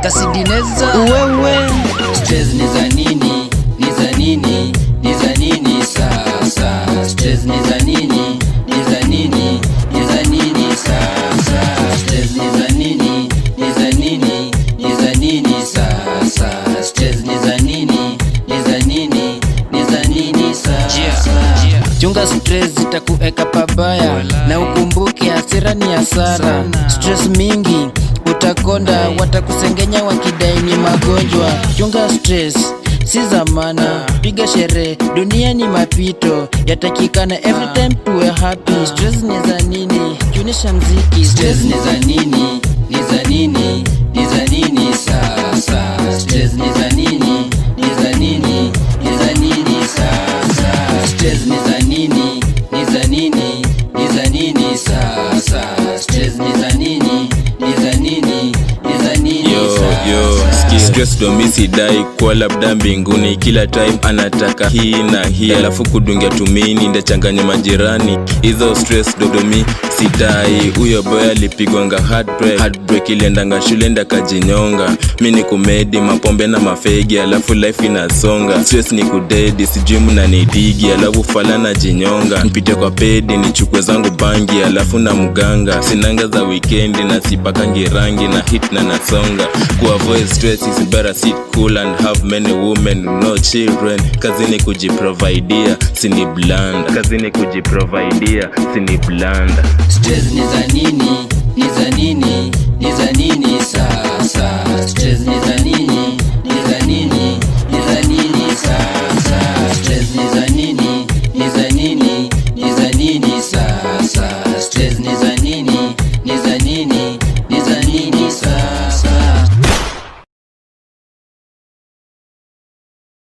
Kasidi neza wewe. Stress ni za nini? Ni za nini? Ni za nini sasa? Stress ni za nini? Ni za nini? Ni za nini sasa? Stress ni za nini? Ni za nini? Ni za nini sasa? Stress ni za nini? Ni za nini? Ni za nini sasa? Chunga stress itakuweka pabaya, na ukumbuke hasira ni hasara. Stress mingi utakonda, watakusengenya wakidai ni magonjwa. Chunga stress si zamana, piga sherehe, dunia ni mapito, yatakikana every time tuwe happy. Stress ni za nini? Tunisha mziki. Stress ni za nini? Ni za nini? Ni za nini sasa? Stress ni za nini? Ni za nini? Ni za nini sasa? Stress ni za nini? Ni za nini? Ni za nini sasa? Stress ni za nini? Ni za nini? Ni za nini sasa? Stress domisi dai kwa labda mbinguni, kila time anataka hii na hii, alafu kudungia tumini ndachanganya majirani. Hizo stress dodomi sidai. Uyo boy alipigwanga heartbreak, iliendanga shule ndakajinyonga. Mini kumedi mapombe na mafegi, alafu life inasonga. Stress ni kudedi, sijui mnanidigi, alafu fala na jinyonga. Nipite kwa pedi nichukue zangu bangi, alafu na mganga. Sinanga za weekendi na sipakangi rangi, na hit na nasonga. Kuavoid stress is better sit cool and have many women, no children. Kazini kujiprovidea, sini blanda. Kazini kujiprovidea, sini blanda. Stress ni za nini? Ni za nini? Ni za nini sasa? Stress ni za nini?